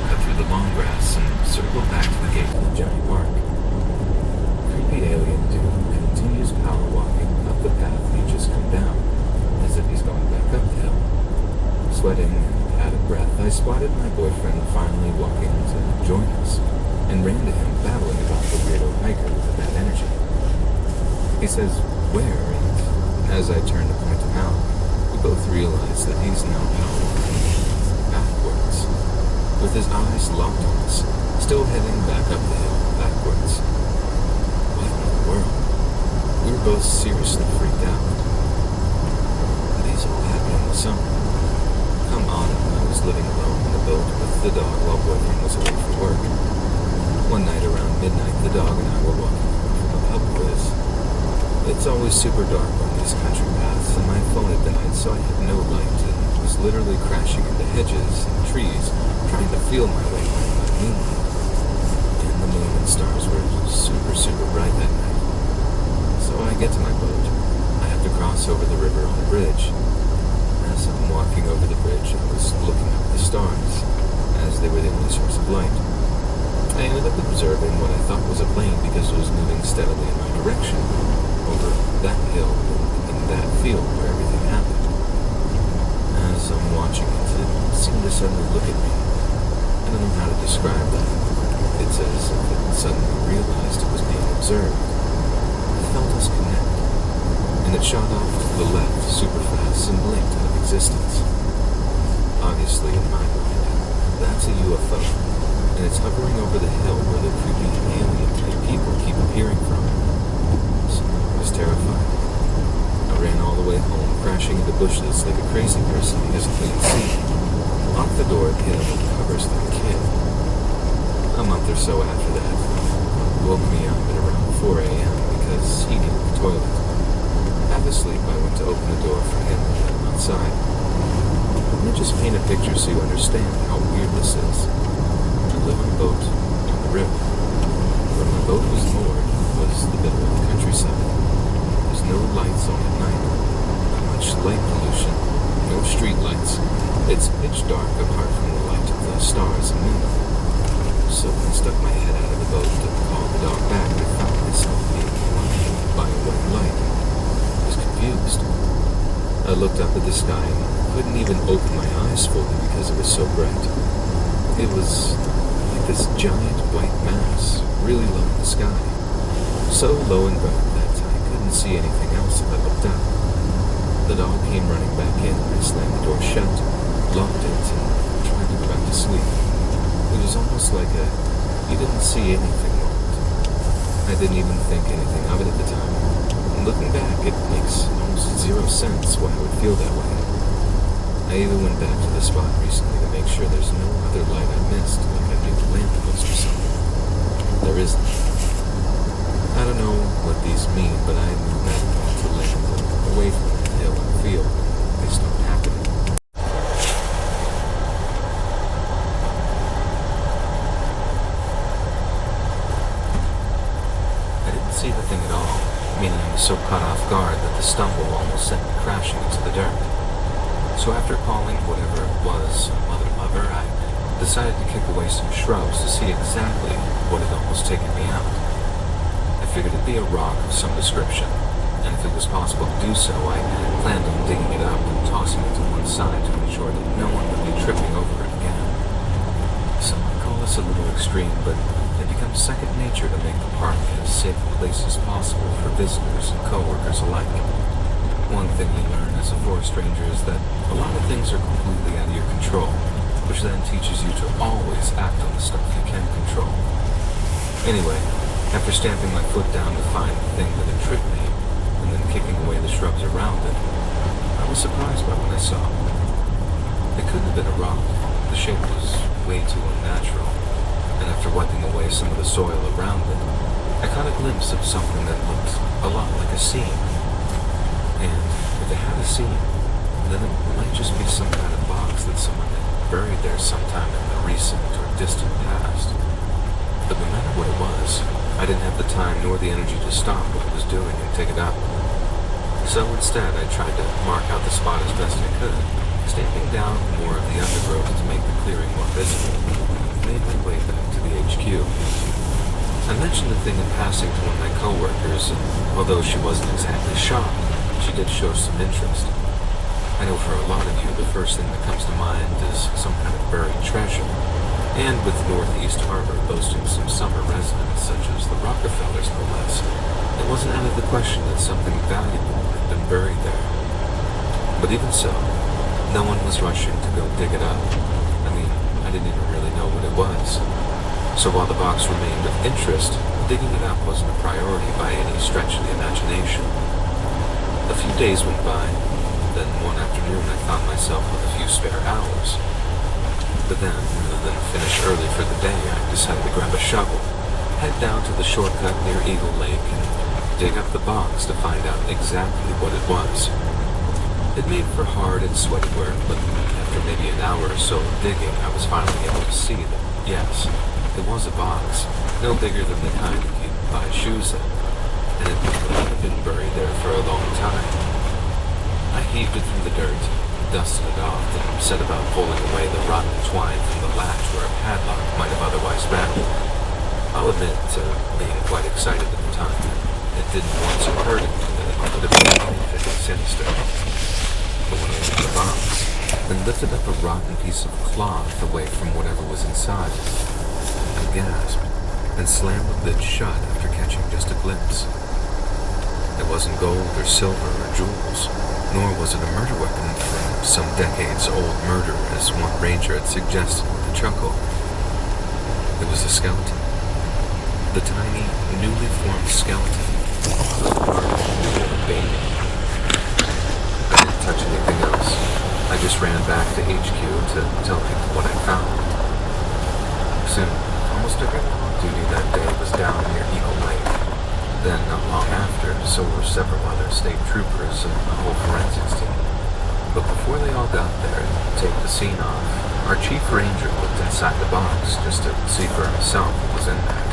cut through the long grass, and circled back to the gate of the giant park. Creepy alien dude continues power walking up the path he just come down, as if he's going back up the hill. Sweating and out of breath, I spotted my boyfriend finally walking to join us, and ran to him babbling about the weirdo hiker with the bad energy. He says, "Where?" and as I turned to point him out, we both realized that he's now power walking backwards, with his eyes locked on us, still heading back up the hill backwards. What in the world? We were both seriously freaked out. These all happened in the summer. Come on, I was living alone in the boat with the dog while boyfriend was away from work. One night around midnight, the dog and I were walking home from a pub quiz. It It's always super dark on these country paths, and my phone had died, so I had no light and was literally crashing into hedges and trees, trying to feel my way by moonlight. And the moon and stars were super bright that night. So I get to my boat. I have to cross over the river on a bridge. As I'm walking over the bridge, I was looking up at the stars, as they were the only source of light. I ended up observing what I thought was a plane because it was moving steadily in my direction, over that hill and that field where everything happened. As I'm watching it, it seemed to suddenly look at me. I don't know how to describe that. It's as if it suddenly realized it was being observed. I felt us connect, and it shot off to the left super fast and blinked out of existence. Obviously, in my mind, that's a UFO, and it's hovering over the hill where the creepy alien-type people keep appearing from. So I was terrified. I ran all the way home, crashing into bushes like a crazy person because I couldn't see. Locked the door and hid under the covers like a kid. A month or so after that, woke me up at around 4 a.m. because he needed the toilet. Half asleep, I went to open the door for him and let him outside. Let me just paint a picture so you understand how weird this is. I live on a boat on the river. Where my boat was moored was the middle of the countryside. There's no lights on at night, not much light pollution, no street lights. It's pitch dark apart from the light of the stars and moon. So I stuck my head out of the boat and called the dog back and found myself being blinded by a white light. I was confused. I looked up at the sky and couldn't even open my eyes fully because it was so bright. It was like this giant white mass, really low in the sky. So low and bright that I couldn't see anything else if I looked up. The dog came running back in and I slammed the door shut, locked it, and tried to go back to sleep. It was almost like you didn't see anything wrong. I didn't even think anything of it at the time. And looking back, it makes almost zero sense why I would feel that way. I even went back to the spot recently to make sure there's no other light I missed, like a new lamppost or something. There isn't. I don't know what these mean, but I moved back to land away from the hill and field. They stopped happening. I didn't see the thing at all, meaning I was so caught off guard that the stumble almost sent me crashing into the dirt. So after calling whatever it was a mother lover, I decided to kick away some shrubs to see exactly what had almost taken me out. I figured it'd be a rock of some description, and if it was possible to do so, I planned on digging it up and tossing it to one side to ensure that no one would be tripping over it again. Some might call this a little extreme, but it becomes second nature to make the park as safe a place as possible for visitors and co-workers alike. One thing you learn as a forest ranger is that a lot of things are completely out of your control, which then teaches you to always act on the stuff you can control. Anyway, after stamping my foot down to find the thing that had tripped me, and then kicking away the shrubs around it, I was surprised by what I saw. It couldn't have been a rock. The shape was way too unnatural, and after wiping away some of the soil around it, I caught a glimpse of something that looked a lot like a seam. And if it had a seam, then it might just be some kind of box that someone had buried there sometime in the recent or distant past. But no matter what it was, I didn't have the time nor the energy to stop what I was doing and take it up. So instead, I tried to mark out the spot as best I could, stamping down more of the undergrowth to make the clearing more visible, and made my way back to the HQ. I mentioned the thing in passing to one of my co-workers, and although she wasn't exactly shocked, she did show some interest. I know for a lot of you, the first thing that comes to mind is some kind of buried treasure. And with Northeast Harbor boasting some summer residents, such as the Rockefellers no less, it wasn't out of the question that something valuable had been buried there. But even so, no one was rushing to go dig it up. I mean, I didn't even really know what it was. So while the box remained of interest, digging it up wasn't a priority by any stretch of the imagination. A few days went by, then one afternoon I found myself with a few spare hours. But then, rather than finish early for the day, I decided to grab a shovel, head down to the shortcut near Eagle Lake, and dig up the box to find out exactly what it was. It made for hard and sweaty work, but after maybe an hour or so of digging, I was finally able to see that, yes, it was a box, no bigger than the kind that you'd buy shoes in, and it had been buried there for a long time. I heaved it from the dirt, dusted it off, and set about pulling away the rotten twine from the latch where a padlock might have otherwise been. I'll admit to being quite excited at the time. It didn't once occur to me that it could have been anything sinister. But when I opened the box and lifted up a rotten piece of cloth away from whatever was inside, I gasped and slammed the lid shut after catching just a glimpse. It wasn't gold or silver or jewels, nor was it a murder weapon from some decades-old murder, as one ranger had suggested with a chuckle. It was a skeleton. The tiny, newly formed skeleton of a newborn baby. I didn't touch anything else. I just ran back to HQ to tell people what I found. Soon, almost everyone on duty that day was down near Eagle Lake. Then, not long after, so were several other state troopers and the whole forensics team. But before they all got there to take the scene off, our chief ranger looked inside the box just to see for himself what was in there.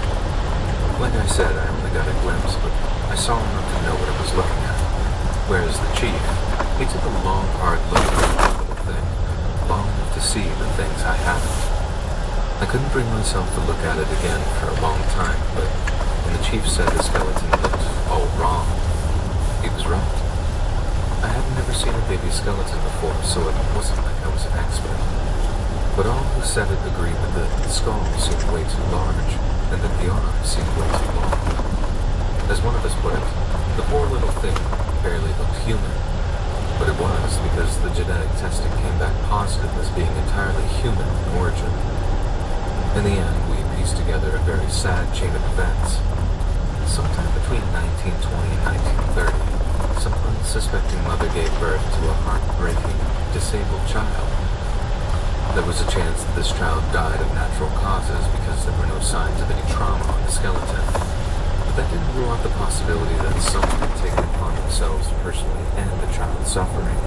Like I said, I only got a glimpse, but I saw enough to know what I was looking at. Whereas the chief, he took a long, hard look at the little thing, long enough to see the things I hadn't. I couldn't bring myself to look at it again for a long time, but when the chief said the skeleton looked all wrong, he was right. I had never seen a baby skeleton before, so it wasn't like I was an expert. But all who said it agreed that the skull seemed way too large, and that the arm seemed way too long. As one of us put it, the poor little thing barely looked human. But it was because the genetic testing came back positive as being entirely human in origin. In the end, we pieced together a very sad chain of events. Sometime between 1920 and 1930, some unsuspecting mother gave birth to a heartbreaking, disabled child. There was a chance that this child died of natural causes because there were no signs of any trauma on the skeleton. But that didn't rule out the possibility that someone had taken it upon themselves to personally end the child's suffering.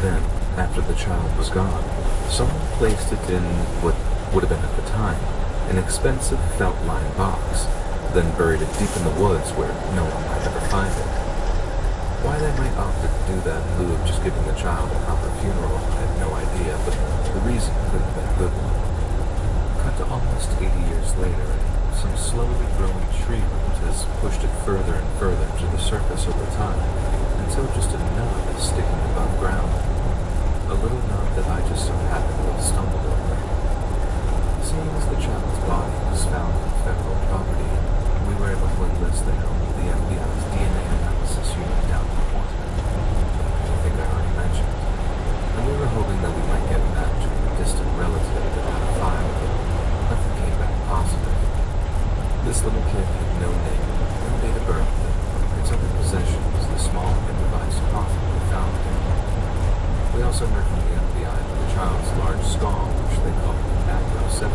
Then, after the child was gone, someone placed it in what would have been at the time an expensive felt-lined box, then buried it deep in the woods where no one might ever find it. Why they might opt to do that in lieu of just giving the child a proper funeral, I have no idea, but the reason could have been a good one. Cut to almost 80 years later, some slowly growing tree root has pushed it further and further to the surface over time, until just a nub is sticking above ground. A little nub that I just so happened to have stumbled over. Seeing as the child's body was found on federal property, we were able to enlist the help of the FBI's DNA analysis unit down in Portland, which I think I already mentioned. And we were hoping that we might get a match with a distant relative that had a file, but nothing came back positive. This little kid had no name, no date of birth, and its only possession was the small improvised coffin we found here. We also heard from the FBI that the child's large skull, which they called Backroads,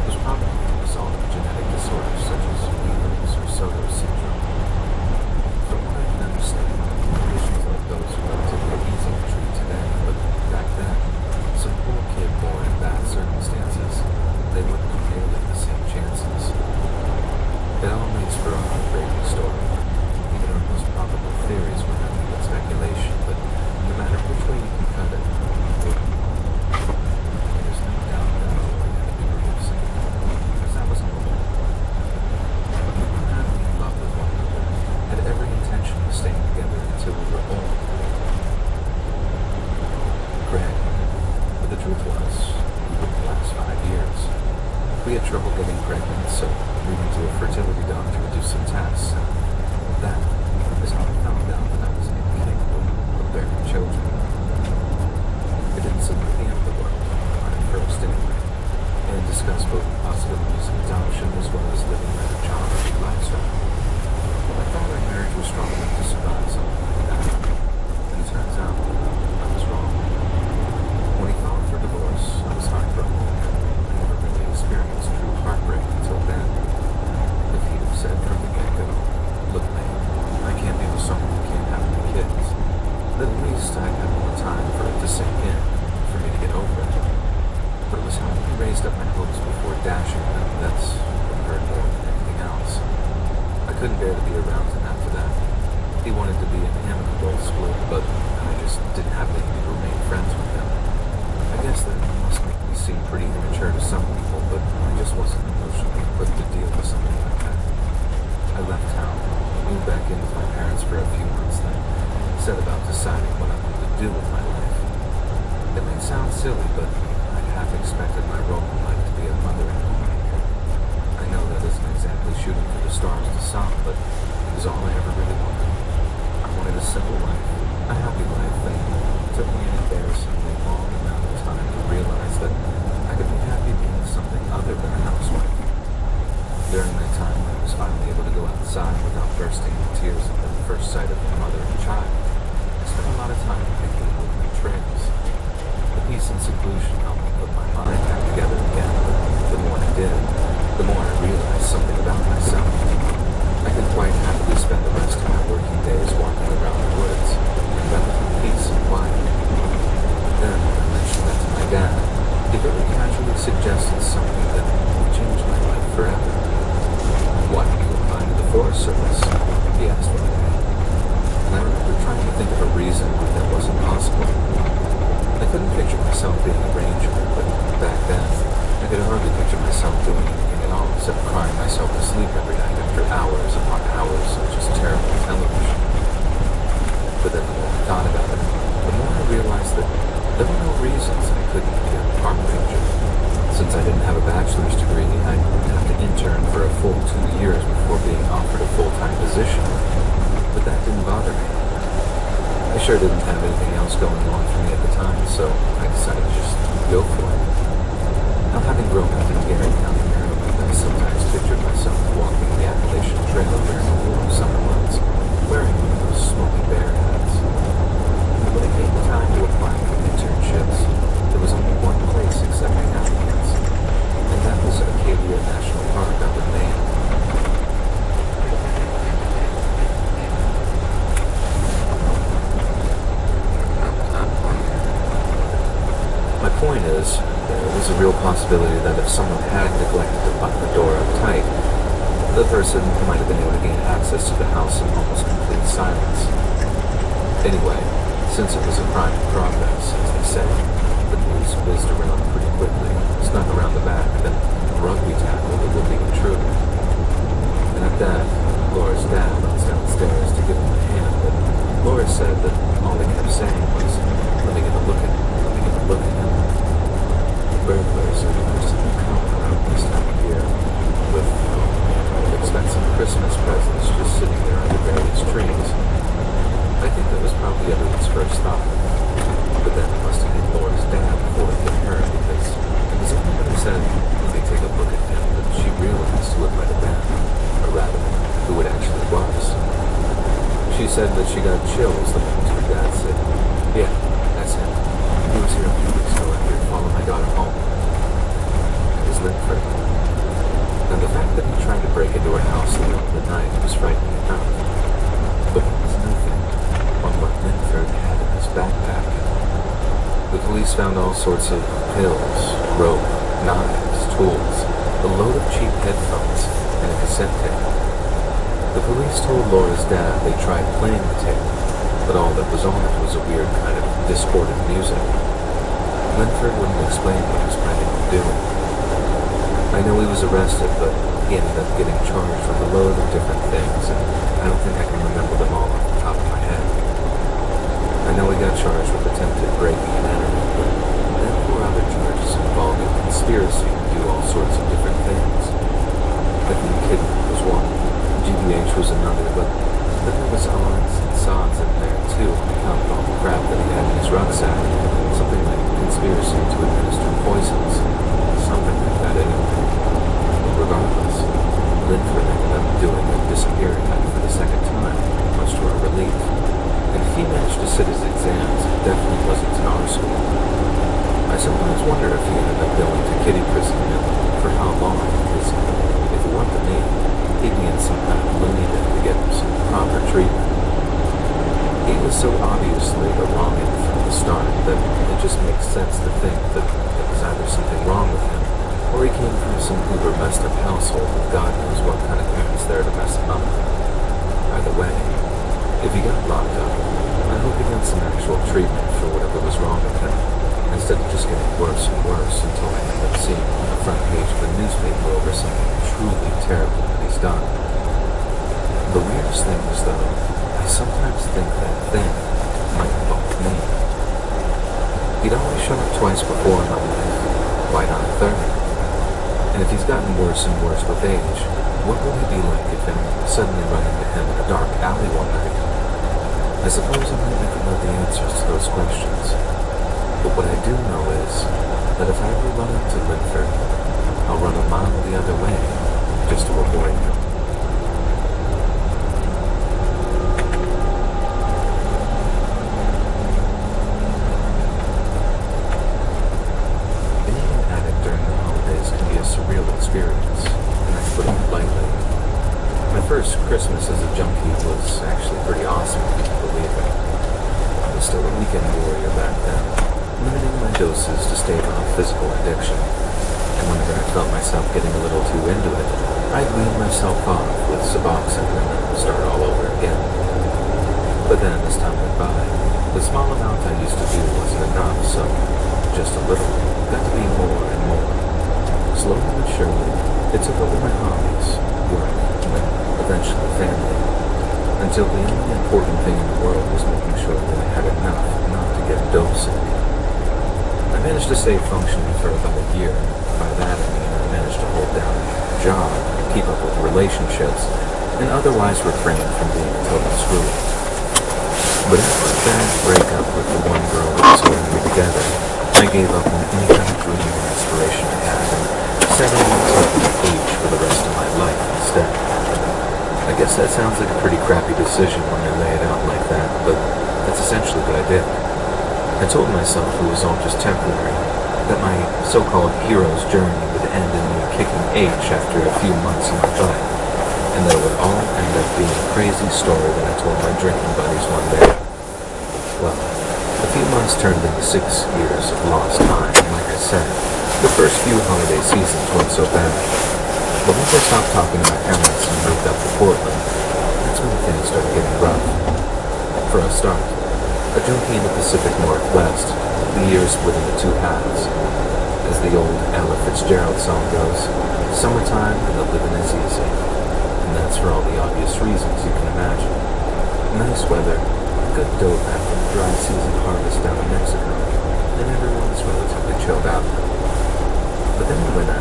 was probably the result of genetic disorders such as Weaver's or Soto's syndrome. From what I can understand, conditions like those are relatively easy to treat today, but back then, some poor kid born in bad circumstances, they wouldn't have nearly the same chances. It all makes for a heartbreaking story. Even our most probable theories were nothing but speculation, but no matter which way you can cut it, there's no doubt that our boy had a degree of sympathy, because that was all. We were madly in love with one another, had every intention of staying together until we were old. Greg. But the truth was, we wouldn't last 5 years. We had trouble getting pregnant, so we went to a fertility doctor to do some tests, and that is how I found out that I was incapable of bearing children. It didn't seem like the end of the world, at first anyway, and discussed both the possibilities of adoption as well as living another child-free lifestyle. I thought our marriage was strong enough to survive something like that, and it turns out I was wrong. When he filed for divorce, I was heartbroken. I never really experienced true heartbreak until then. If he'd have said from the get-go, couldn't bear to be around him after that. He wanted to be an amicable split, but I just didn't have anything to remain friends with him. I guess that must make me seem pretty immature to some people, but I just wasn't emotionally equipped to deal with something like that. I left town, moved back in with my parents for a few months, then set about deciding what I wanted to do with my life. It may sound silly, but I half expected my role in life to be a mother and homemaker. I know that isn't exactly shooting for the stars to some, but it was all I ever really wanted. I wanted a simple life, a happy life, and it took me an embarrassingly long amount of time to realize that I could be happy being something other than a housewife. During that time, I was finally able to go outside without bursting in tears at the first sight of my mother and child. I spent a lot of time picking open trails. The peace and seclusion helped me put my mind back together again, but the more I did, the more I realized something about myself. I could quite happily spend the rest of my working days walking around the woods, and relative peace and quiet. Then, when I mentioned that to my dad, he very casually suggested something that would change my life forever. "Why don't you apply to the Forest Service?" he asked one day. And I remember trying to think of a reason why that wasn't possible. I couldn't picture myself being a ranger, but back then, I could hardly picture myself doing anything at all except crying myself to sleep every night after hours upon hours of just terrible television. But then the more I thought about it, the more I realized that there were no reasons I couldn't be a park ranger. Since I didn't have a bachelor's degree, I'd have to intern for a full 2 years before being offered a full-time position. But that didn't bother me. I sure didn't have anything else going on for me at the time, so I decided to just go for it. Now, having grown up in Gary County, Maryland, I sometimes pictured myself walking the Appalachian Trail during the warm summer months, wearing one of those smoky bear hats. And when it came time to apply for internships, there was only one place accepting applicants, and that was Acadia National Park up in Maine. My point is, there was a real possibility that if someone had neglected to button the door up tight, the person might have been able to gain access to the house in almost complete silence. Anyway, since it was a crime in progress, as they say, the police whizzed around pretty quickly, snuck around the back, then rugby tackled the would-be intruder. And at that, Laura's dad runs downstairs to give him a hand, but Laura said that all they kept saying was, "Let me get a look at him, let me get a look at him." Burglars are usually common around this time of year, with, I would expect some Christmas presents just sitting there under various trees. I think that was probably everyone's first thought. But then it must have hit Laura's dad before it hit her, because it was only when he said, "Let me take a look at him," that she realized who it might have been, or rather, who it actually was. She said that she got chills the moment her dad said, "Yeah, that's him. He was here a few weeks ago after following my daughter home." It was Linford. And the fact that he tried to break into her house in the middle of the night was frightening enough. But there was nothing on what Linford had in his backpack. The police found all sorts of pills, rope, knives, tools, a load of cheap headphones, and a cassette tape. The police told Laura's dad they tried playing the tape, but all that was on it was a weird kind of discordant music. Linford wouldn't explain what he was planning on doing. I know he was arrested, but he ended up getting charged with a load of different things, and I don't think I can remember them all off the top of my head. I know he got charged with attempted breaking and entering, but then there were other charges involving conspiracy to do all sorts of different things. I think kidnapping was one, GBH was another, but then there was odds and sods in there too on account of all the crap that he had in his rucksack. Something like conspiracy to administer poisons. Something like that anyway. Regardless, Linford ended up doing a disappearing act for the second time, much to our relief. And if he managed to sit his exams, it definitely wasn't in our school. I sometimes wonder if he ended up going to kiddie prison and for how long, because if it weren't for me, he'd be in some kind of loony bin to get some proper treatment. He was so obviously a wrong-in from the start that it just makes sense to think that there was either something wrong with him, or he came from some uber messed up household with God knows what kind of parents there to mess him up. Either way, if he got locked up, I hope he got some actual treatment for whatever was wrong with him, instead of just getting worse and worse until I end up seeing on the front page of a newspaper over something truly terrible that he's done. The weirdest thing is, though, I sometimes think that thing might involve me. He'd always shown up twice before in my life. Why not a third? And if he's gotten worse and worse with age, what will he be like if I suddenly run into him in a dark alley one night? I suppose I might never know the answers to those questions. But what I do know is that if I ever run into Linford, I'll run a mile the other way just to avoid him. Being an addict during the holidays can be a surreal experience, and I put it lightly. My first Christmas as a junkie was actually pretty awesome, if you can believe it. I was still a weekend warrior back then, limiting my doses to stave off physical addiction. And whenever I felt myself getting a little too into it, I'd wean myself off with Suboxone and then start all over again. But then, as time went by, the small amount I used to do wasn't enough, so just a little got to be more and more. Slowly but surely, it took over my hobbies, work, and eventually family, until the only important thing in the world was making sure that I had enough not to get dope sick. I managed to stay functioning for about a year. By that I mean I managed to hold down a job, keep up with relationships, and otherwise refrain from being totally screwed. But after a bad breakup with the one girl that was holding me together, I gave up on any kind of dream or aspiration I had and settled myself on the beach for the rest of my life instead. I guess that sounds like a pretty crappy decision when I lay it out like that, but that's essentially what I did. I told myself it was all just temporary, that my so-called hero's journey would end in me kicking H after a few months in my butt, and that it would all end up being a crazy story that I told my drinking buddies one day. Well, a few months turned into 6 years of lost time, and like I said, the first few holiday seasons weren't so bad. But once I stopped talking to my parents and moved up to Portland, that's when things started getting rough. For a start, a junkie in the Pacific Northwest, the years split into two halves. As the old Ella Fitzgerald song goes, summertime and the living is easy. And that's for all the obvious reasons you can imagine. Nice weather, good dope after the dry season harvest down in Mexico, and everyone's relatively chilled out. But then in winter,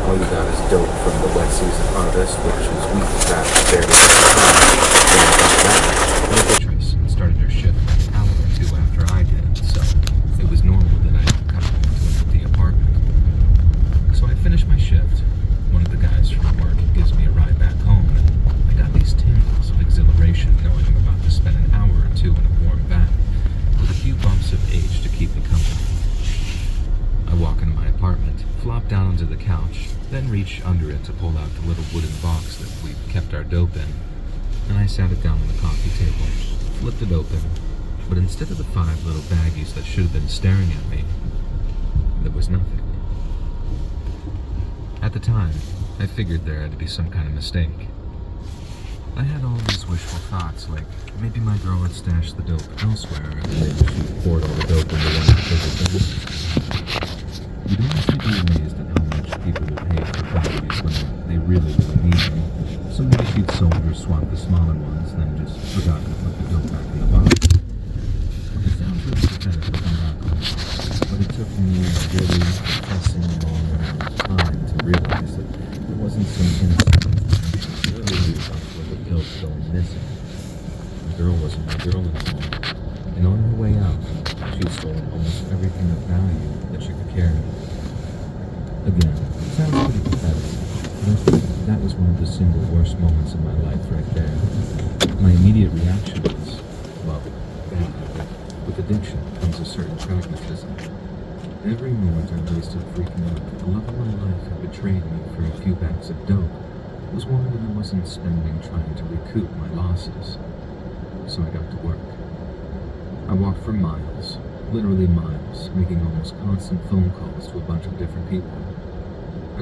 all you got is dope from the wet season harvest, which is wheat and fat barely at the time. Then after that, the waitress started her shift an hour or two after I did, so it was normal that I come home to an empty apartment. So I finished my shift. One of the guys from work gives me a ride back home, and I got these tingles of exhilaration knowing I'm about to spend an hour or two in a warm bath with a few bumps of age to keep me company. I walk into my apartment, flop down onto the couch, then reach under it to pull out the little wooden box that we kept our dope in, and I sat it down on the coffee table, flipped it open, but instead of the 5 little baggies that should have been staring at me, there was nothing. At the time, I figured there had to be some kind of mistake. I had all these wishful thoughts, like maybe my girl had stashed the dope elsewhere, or maybe she poured all the dope into one particular bag. You'd honestly be amazed at how much people will pay for baggies when they really need them. So maybe she'd sold or swapped the smaller ones, then just forgotten to put the dope back in the box. It sounds really pathetic looking back on it, but it took me a really pressing long amount of time to realize that it wasn't some innocent information. It really was what the pills going missing. The girl wasn't my girl anymore, and on her way out, she'd stolen almost everything of value that she could carry. Again, it sounds pretty pathetic, but I think that was one of the single worst moments in my life right there. My immediate reaction was, well, bad. With addiction comes a certain pragmatism. Every moment I wasted freaking out that the love of my life had betrayed me for a few bags of dope was one that I wasn't spending trying to recoup my losses. So I got to work. I walked for miles, literally miles, making almost constant phone calls to a bunch of different people.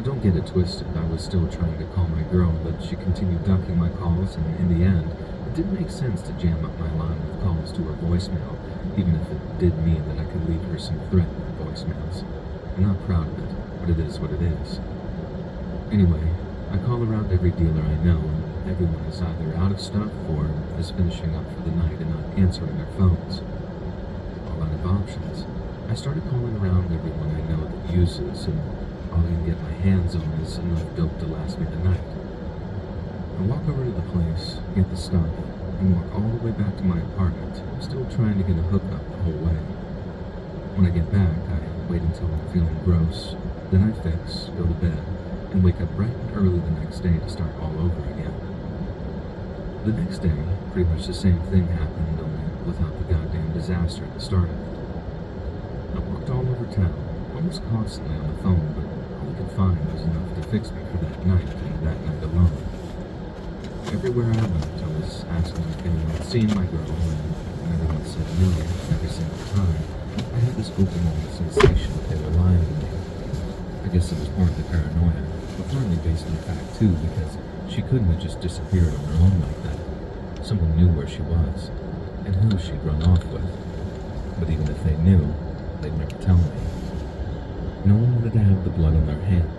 Don't get it twisted, I was still trying to call my girl, but she continued ducking my calls, and in the end, it didn't make sense to jam up my line with calls to her voicemail, even if it did mean that I could leave her some threatening voicemails. I'm not proud of it, but it is what it is. Anyway, I call around every dealer I know, and everyone is either out of stuff or is finishing up for the night and not answering their phones. All out of options, I started calling around everyone I know that uses, and all I can get my hands on is enough dope to last me the night. I walk over to the place, get the stuff, and walk all the way back to my apartment, still trying to get a hookup the whole way. When I get back, I wait until I'm feeling gross, then I fix, go to bed, and wake up bright and early the next day to start all over again. The next day, pretty much the same thing happened, only without the goddamn disaster at the start of it. I walked all over town, almost constantly on the phone, but all I could find was enough to fix me for that night and that night alone. Everywhere I went, I was asking if anyone had seen my girl, and everyone said no every single time. I had this overwhelming sensation that they were lying to me. I guess it was part of the paranoia, but partly based on the fact too, because she couldn't have just disappeared on her own like that. Someone knew where she was, and who she'd run off with. But even if they knew, they'd never tell me. No one wanted to have the blood on their hands.